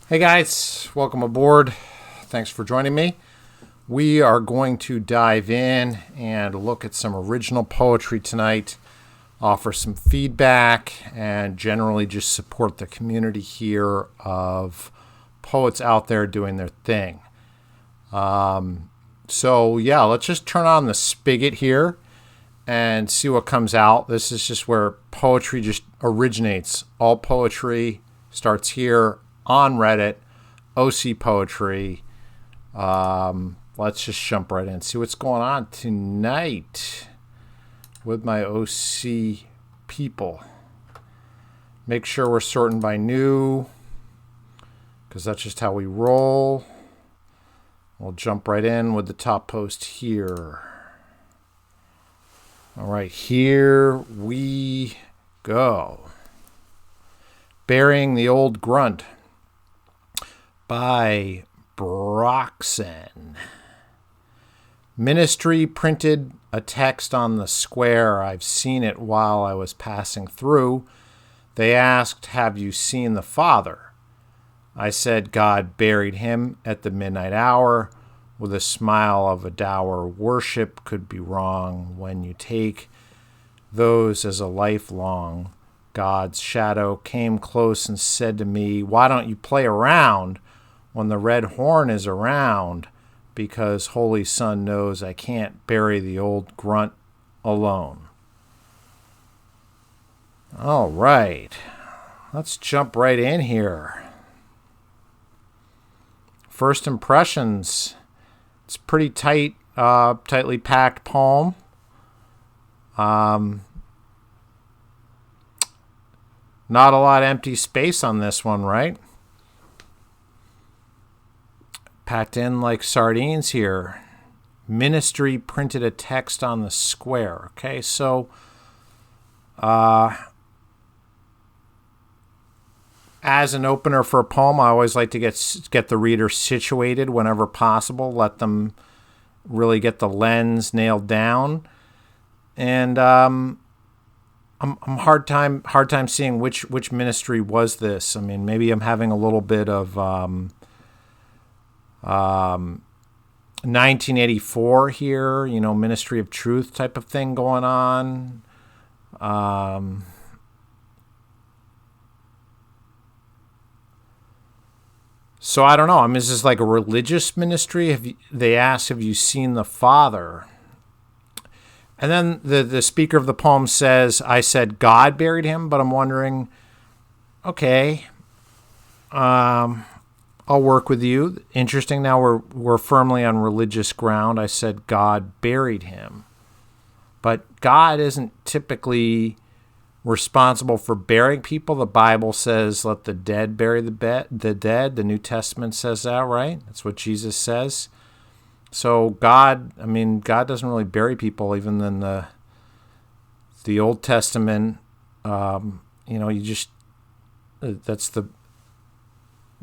Hey guys, welcome aboard. Thanks for joining me. We are going to dive in and look at some original poetry tonight, offer some feedback, and generally just support the community here of poets out there doing their thing. So yeah, let's just turn on the spigot here and see what comes out. This is just where poetry just originates. All poetry starts here on Reddit, OCPoetry. Let's just jump right in. See what's going on tonight with my OC people. Make sure we're sorting by new, because that's just how we roll. We'll jump right in with the top post here. All right, here we go. Burying the Old Grunt by Broxen. Ministry printed a text on the square. I've seen it while I was passing through. They asked, "Have you seen the Father?" I said, "God buried him at the midnight hour with a smile of a dour. Worship could be wrong when you take those as a lifelong." God's shadow came close and said to me, "Why don't you play around when the red horn is around? Because Holy Son knows I can't bury the old grunt alone." All right, let's jump right in here. First impressions. It's pretty tightly packed poem. Not a lot of empty space on this one, right? Packed in like sardines here. Ministry printed a text on the square. Okay, so as an opener for a poem, I always like to get the reader situated whenever possible. Let them really get the lens nailed down. And I'm hard time seeing which ministry was this. I mean, maybe I'm having a little bit of 1984 here, Ministry of Truth type of thing going on. So I don't know. I mean, is this like a religious ministry? They asked, "Have you seen the Father?" And then the speaker of the poem says, "I said God buried him," but I'm wondering, okay, I'll work with you. Interesting. Now we're firmly on religious ground. I said God buried him, but God isn't typically responsible for burying people. The Bible says, "Let the dead bury the dead." The New Testament says that, right? That's what Jesus says. So God doesn't really bury people. Even in the Old Testament, that's the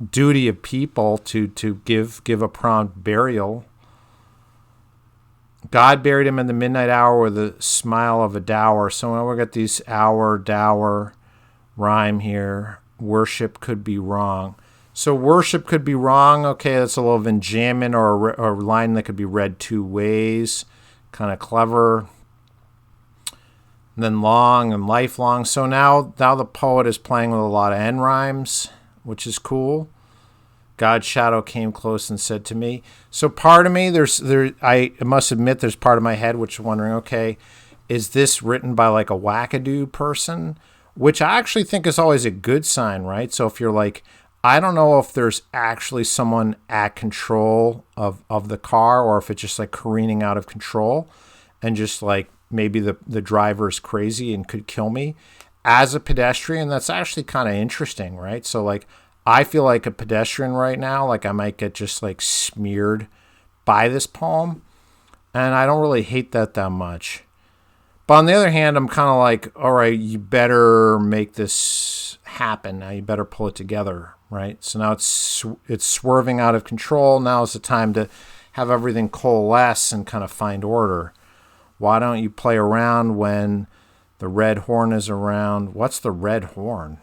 duty of people to give a prompt burial. God buried him in the midnight hour with a smile of a dour. So now we got these hour, dour rhyme here. Worship could be wrong. So worship could be wrong. Okay, that's a little of enjambment or a line that could be read two ways. Kind of clever. And then long and lifelong. So now the poet is playing with a lot of end rhymes, which is cool. God's shadow came close and said to me. So part of me, I must admit, there's part of my head which is wondering, okay, is this written by like a wackadoo person? Which I actually think is always a good sign, right? So if you're like, I don't know if there's actually someone at control of the car, or if it's just like careening out of control and just like maybe the driver's crazy and could kill me. As a pedestrian, that's actually kind of interesting, right? So like, I feel like a pedestrian right now, like I might get just like smeared by this poem, and I don't really hate that much. But on the other hand, I'm kind of like, all right, you better make this happen. Now you better pull it together, right? So now it's swerving out of control. Now is the time to have everything coalesce and kind of find order. Why don't you play around when the red horn is around? What's the red horn?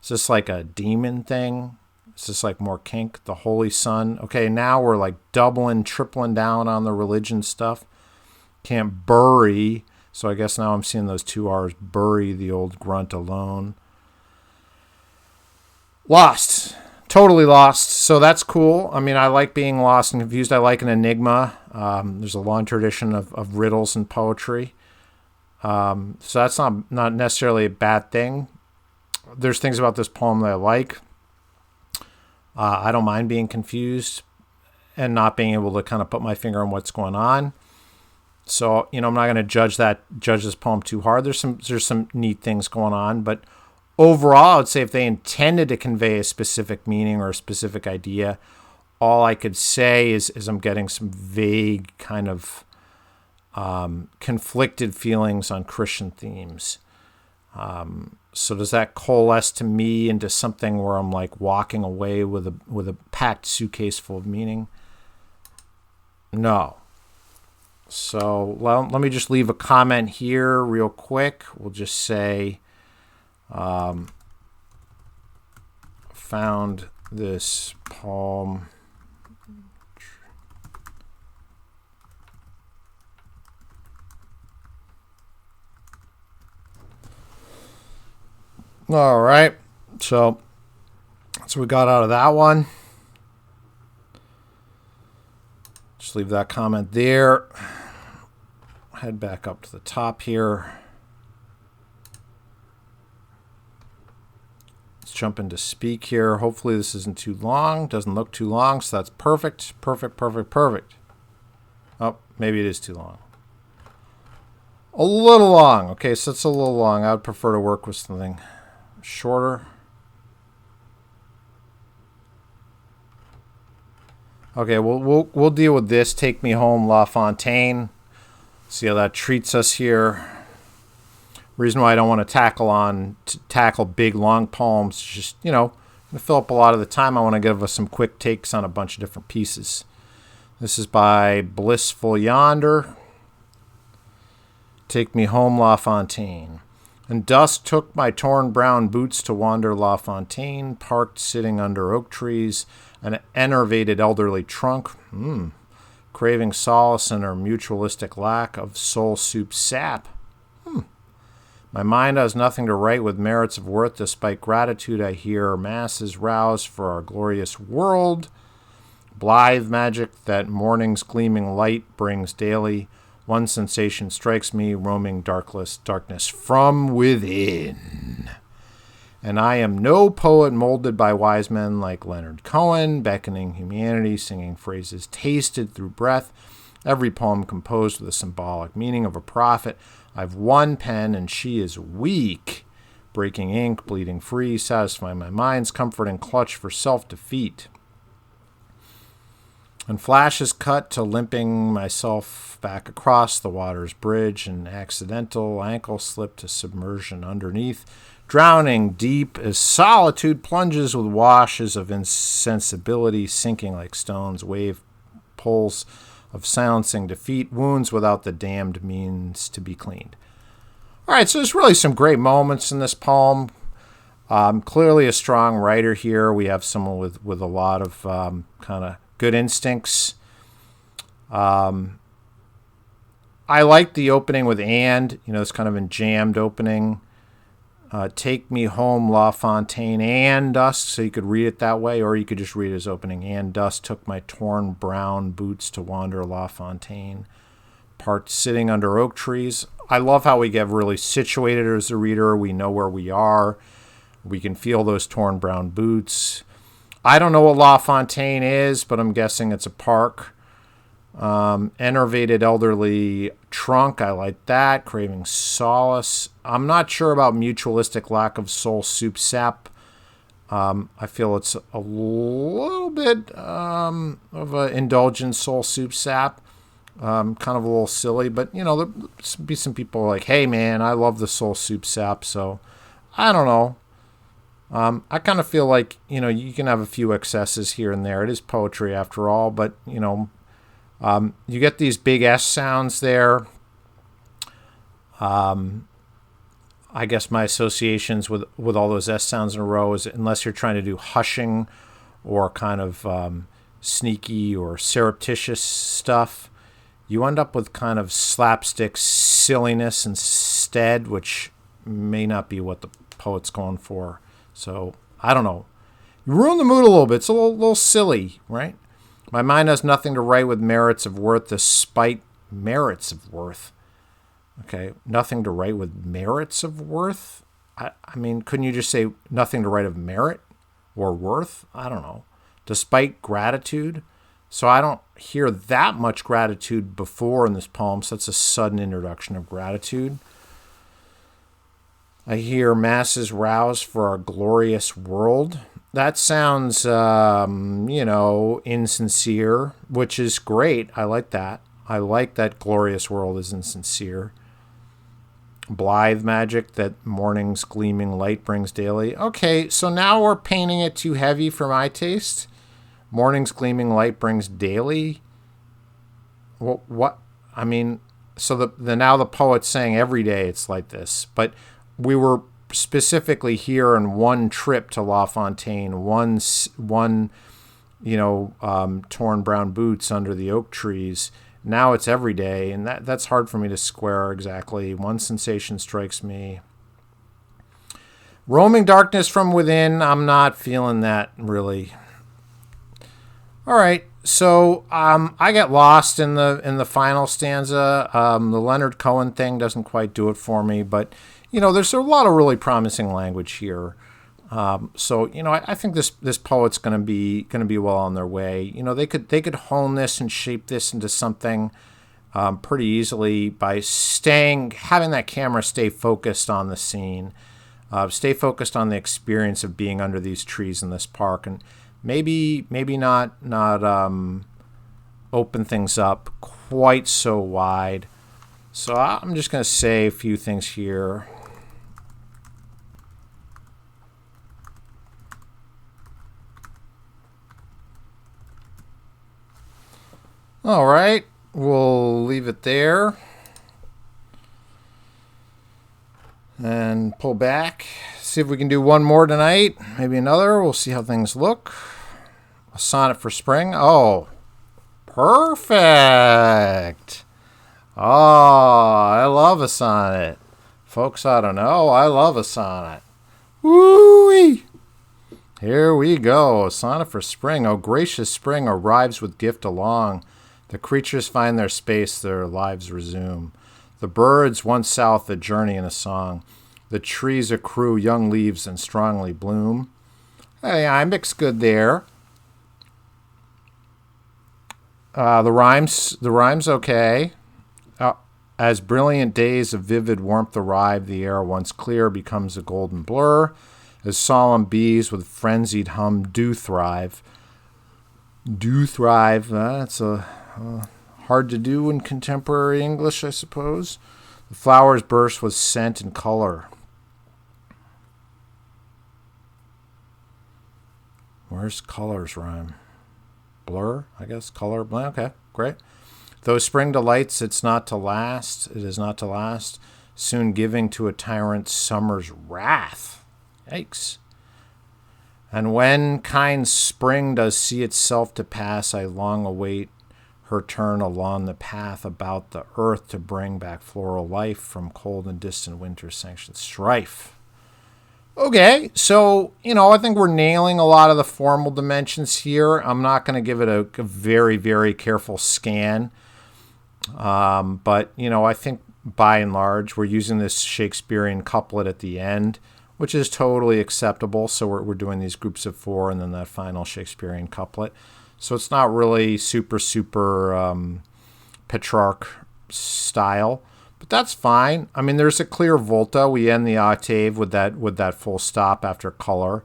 Is this like a demon thing? Is this like more kink? The Holy Sun. Okay, now we're like doubling, tripling down on the religion stuff. Can't bury. So I guess now I'm seeing those two R's. Bury the old grunt alone. Lost. Totally lost. So that's cool. I mean, I like being lost and confused. I like an enigma. There's a long tradition of riddles in poetry. So that's not necessarily a bad thing. There's things about this poem that I like. I don't mind being confused and not being able to kind of put my finger on what's going on. So, I'm not going to judge this poem too hard. There's some neat things going on, but overall, I'd say if they intended to convey a specific meaning or a specific idea, all I could say is I'm getting some vague kind of conflicted feelings on Christian themes. So does that coalesce to me into something where I'm like walking away with a packed suitcase full of meaning? No. So let me just leave a comment here real quick. We'll just say, found this poem all right, so that's what we got out of that one. Just leave that comment there. Head back up to the top here. Let's jump into speak here. Hopefully this isn't too long. Doesn't look too long, so that's perfect. Perfect. Oh, maybe it is too long. A little long. Okay, so it's a little long. I would prefer to work with something shorter. Okay, we'll deal with this. Take Me Home, La Fontaine. See how that treats us here. Reason why I don't want to tackle big long poems is just, to fill up a lot of the time. I want to give us some quick takes on a bunch of different pieces. This is by Blissful Yonder. Take Me Home, La Fontaine. And dusk took my torn brown boots to wander La Fontaine, parked sitting under oak trees, an enervated elderly trunk, craving solace in her mutualistic lack of soul soup sap. My mind has nothing to write with merits of worth, despite gratitude I hear masses rouse for our glorious world. Blithe magic that morning's gleaming light brings daily. One sensation strikes me, roaming darkness from within. And I am no poet molded by wise men like Leonard Cohen, beckoning humanity, singing phrases tasted through breath. Every poem composed with the symbolic meaning of a prophet. I've one pen and she is weak, breaking ink, bleeding free, satisfying my mind's comfort and clutch for self-defeat. And flashes cut to limping myself back across the water's bridge, an accidental ankle slip to submersion underneath, drowning deep as solitude plunges with washes of insensibility, sinking like stones, wave pulls of silencing defeat, wounds without the damned means to be cleaned. All right, so there's really some great moments in this poem. Clearly a strong writer here. We have someone with a lot of kind of good instincts. I like the opening with and, it's kind of a jammed opening. Take Me Home, La Fontaine, and dusk, so you could read it that way, or you could just read it as opening. And dusk took my torn brown boots to wander La Fontaine, part sitting under oak trees. I love how we get really situated as a reader. We know where we are. We can feel those torn brown boots. I don't know what La Fontaine is, but I'm guessing it's a park. Enervated elderly trunk, I like that. Craving solace. I'm not sure about mutualistic lack of soul soup sap. I feel it's a little bit of an indulgent soul soup sap. Kind of a little silly, but there'll be some people like, hey man, I love the soul soup sap. So I don't know. I kind of feel like, you can have a few excesses here and there. It is poetry after all, but you get these big S sounds there. I guess my associations with all those S sounds in a row is, unless you're trying to do hushing or kind of sneaky or surreptitious stuff, you end up with kind of slapstick silliness instead, which may not be what the poet's going for. So, I don't know. You ruin the mood a little bit. It's a little silly, right? My mind has nothing to write with merits of worth despite merits of worth. Okay, nothing to write with merits of worth? I mean, couldn't you just say nothing to write of merit or worth? I don't know. Despite gratitude? So I don't hear that much gratitude before in this poem, so that's a sudden introduction of gratitude. I hear masses rouse for our glorious world. That sounds, insincere, which is great. I like that. I like that glorious world is insincere. Blithe magic that morning's gleaming light brings daily. Okay, so now we're painting it too heavy for my taste. Morning's gleaming light brings daily. What? I mean, so now the poet's saying every day it's like this. But we were specifically here on one trip to La Fontaine, one torn brown boots under the oak trees. Now it's every day, and that's hard for me to square exactly. One sensation strikes me. Roaming darkness from within, I'm not feeling that really. All right, so I get lost in the final stanza. The Leonard Cohen thing doesn't quite do it for me, but there's a lot of really promising language here. I think this poet's going to be well on their way. They could hone this and shape this into something pretty easily by having that camera stay focused on the scene, stay focused on the experience of being under these trees in this park, and maybe not open things up quite so wide. So I'm just going to say a few things here. All right, we'll leave it there and pull back. See if we can do one more tonight, maybe another. We'll see how things look. A sonnet for spring. Oh, perfect. Oh, I love a sonnet. Folks ought to know I love a sonnet. Woo-wee. Here we go. A sonnet for spring. Oh, gracious spring arrives with gift along. The creatures find their space, their lives resume. The birds once south a journey in a song. The trees accrue young leaves and strongly bloom. Hey, I mixed good there. The rhyme's okay. As brilliant days of vivid warmth arrive, the air once clear becomes a golden blur. As solemn bees with frenzied hum do thrive. Do thrive. That's hard to do in contemporary English, I suppose. The flowers burst with scent and color. Where's colors rhyme? Blur, I guess. Color. Okay, great. Though spring delights, it's not to last. It is not to last. Soon giving to a tyrant summer's wrath. Yikes. And when kind spring does see itself to pass, I long await her turn along the path about the earth to bring back floral life from cold and distant winter's sanctioned strife. Okay, so, I think we're nailing a lot of the formal dimensions here. I'm not going to give it a very, very careful scan. But, I think by and large, we're using this Shakespearean couplet at the end, which is totally acceptable. So we're doing these groups of four and then that final Shakespearean couplet. So it's not really super Petrarch style, but that's fine. I mean, there's a clear volta. We end the octave with that full stop after color.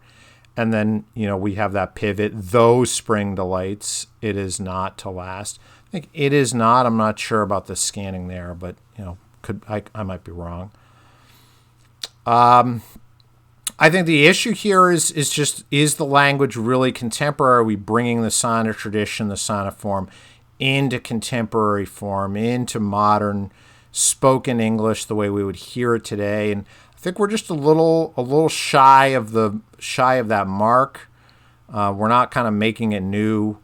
And then, we have that pivot. Those spring delights, it is not to last. I think it is not. I'm not sure about the scanning there, but, I might be wrong. I think the issue here is the language really contemporary? Are we bringing the sonnet tradition, the sonnet form, into contemporary form, into modern spoken English the way we would hear it today? And I think we're just a little shy of that mark. We're not kind of making it new.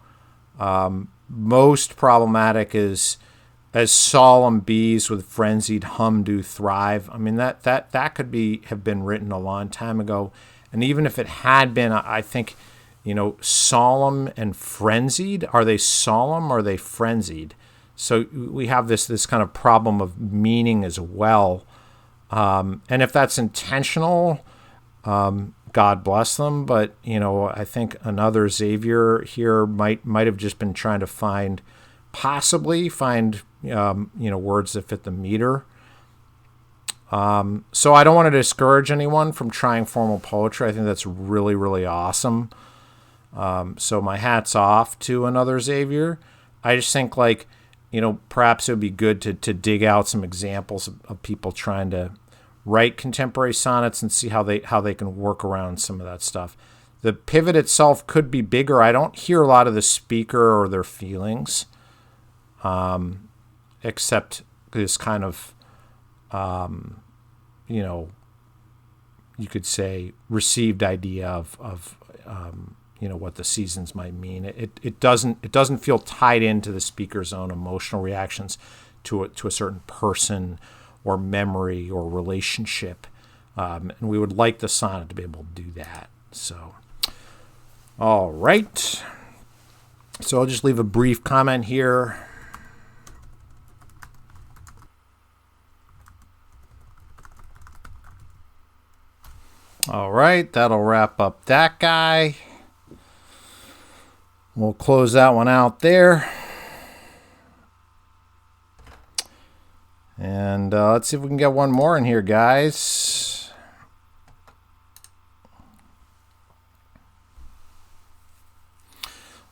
Most problematic is as solemn bees with frenzied hum do thrive. I mean, that could have been written a long time ago. And even if it had been, I think, solemn and frenzied, are they solemn or are they frenzied? So we have this kind of problem of meaning as well. And if that's intentional, God bless them. But, I think another Xavier here might have just been trying to possibly find words that fit the meter. So I don't want to discourage anyone from trying formal poetry. I think that's really, really awesome. So my hat's off to another Xavier. I just think perhaps it would be good to dig out some examples of people trying to write contemporary sonnets and see how they can work around some of that stuff. The pivot itself could be bigger. I don't hear a lot of the speaker or their feelings, except this kind of, you could say received idea of what the seasons might mean. It doesn't feel tied into the speaker's own emotional reactions to a certain person or memory or relationship. And we would like the sonnet to be able to do that. So, all right. So I'll just leave a brief comment here. All right, that'll wrap up that guy. We'll close that one out there. And let's see if we can get one more in here, guys.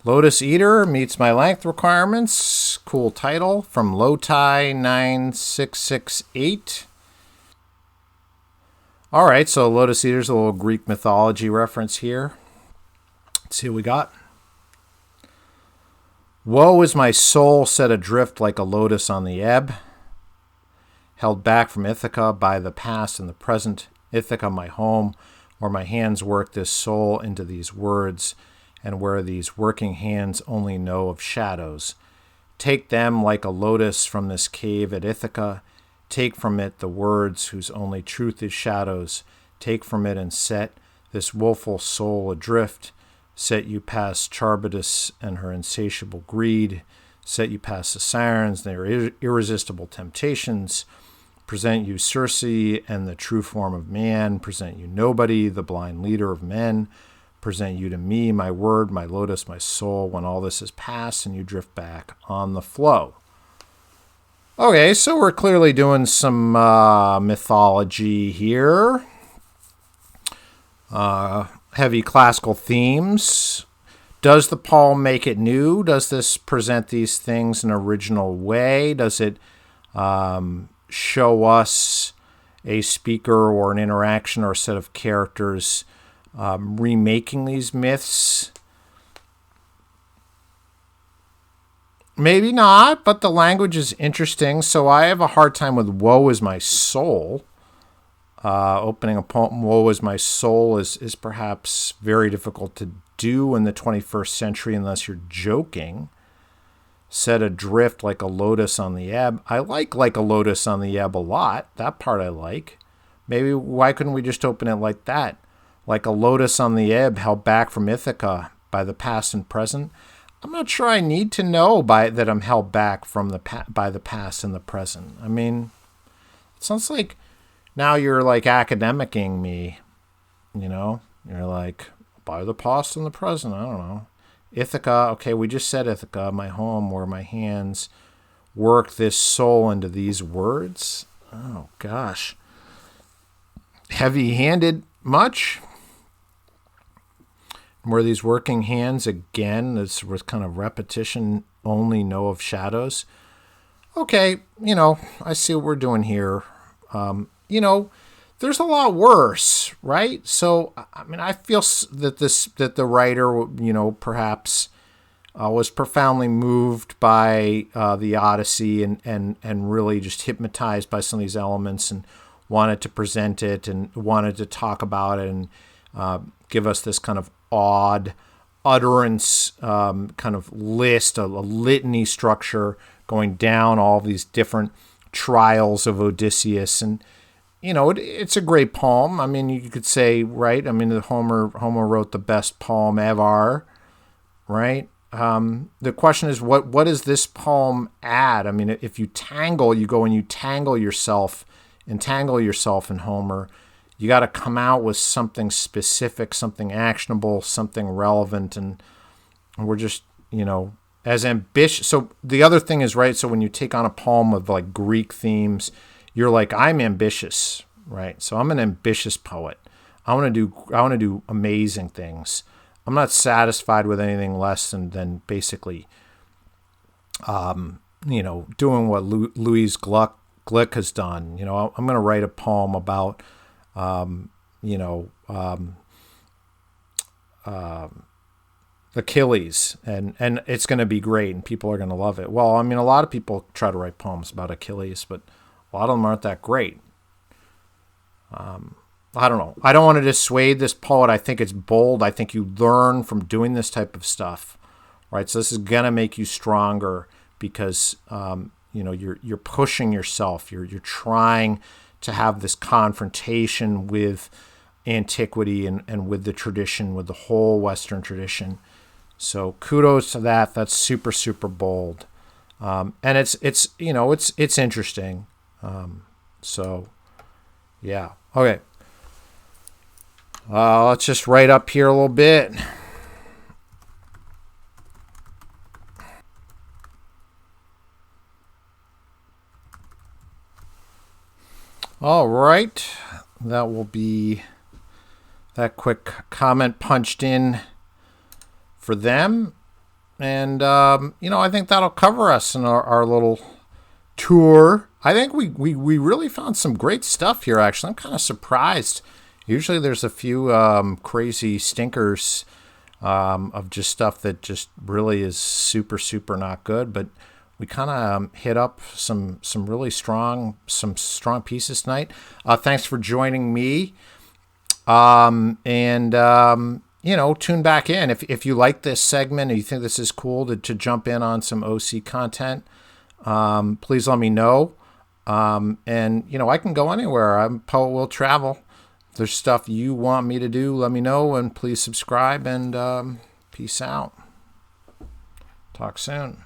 Lotus Eater meets my length requirements. Cool title from Loti 9668. All right, so Lotus Eater's a little Greek mythology reference here. Let's see what we got. Woe is my soul set adrift like a lotus on the ebb, held back from Ithaca by the past and the present. Ithaca, my home, where my hands work this soul into these words, and where these working hands only know of shadows. Take them like a lotus from this cave at Ithaca. Take from it the words whose only truth is shadows. Take from it and set this woeful soul adrift. Set you past Charybdis and her insatiable greed. Set you past the sirens and their irresistible temptations. Present you Circe and the true form of man. Present you nobody, the blind leader of men. Present you to me, my word, my lotus, my soul, when all this is past and you drift back on the flow. Okay, so we're clearly doing some mythology here. Heavy classical themes. Does the poem make it new? Does this present these things in an original way? Does it show us a speaker or an interaction or a set of characters remaking these myths? Maybe not, but the language is interesting. So I have a hard time with woe is my soul. Opening a poem, woe is my soul, is perhaps very difficult to do in the 21st century unless you're joking. Set adrift like a lotus on the ebb. I like a lotus on the ebb a lot. That part I like. Maybe why couldn't we just open it like that? Like a lotus on the ebb held back from Ithaca by the past and present. I'm not sure I need to know that I'm held back from by the past and the present. I mean, it sounds like now you're like academicing me, You're like, by the past and the present, I don't know. Ithaca, okay, we just said Ithaca, my home, where my hands work this soul into these words. Oh, gosh. Heavy-handed much? Where these working hands, again, this was kind of repetition, only know of shadows. Okay, I see what we're doing here. There's a lot worse, right? So, I mean, I feel that the writer, perhaps was profoundly moved by the Odyssey and really just hypnotized by some of these elements and wanted to present it and wanted to talk about it and give us this kind of odd utterance kind of list, a litany structure going down all these different trials of Odysseus. And, you know, it's a great poem. I mean, you could say, right? I mean, Homer wrote the best poem ever, right? The question is, what does this poem add? I mean, if you go and you entangle yourself in Homer, you got to come out with something specific, something actionable, something relevant, and we're just, you know, as ambitious. So the other thing is, right, so when you take on a poem with like Greek themes, you're like, I'm ambitious, right? So I'm an ambitious poet. I want to do amazing things. I'm not satisfied with anything less than basically, you know, doing what Louise Glick has done. You know, I'm going to write a poem about, you know, Achilles, and it's going to be great, and people are going to love it. Well, I mean, a lot of people try to write poems about Achilles, but a lot of them aren't that great. I don't know. I don't want to dissuade this poet. I think it's bold. I think you learn from doing this type of stuff, right? So this is going to make you stronger because, you know, you're pushing yourself. You're trying to have this confrontation with antiquity and with the tradition, with the whole Western tradition. So kudos to that. That's super, super bold. And it's you know, it's interesting. So yeah. Okay. Let's just write up here a little bit. All right. That will be that quick comment punched in for them. And, you know, I think that'll cover us in our little tour. I think we really found some great stuff here, actually. I'm kind of surprised. Usually there's a few crazy stinkers of just stuff that just really is super, super not good. But we kind of hit up some really strong pieces tonight. Thanks for joining me. You know, tune back in. If you like this segment and you think this is cool to jump in on some OC content, please let me know. And, you know, I can go anywhere. Poet will travel. If there's stuff you want me to do, let me know, and please subscribe, and peace out. Talk soon.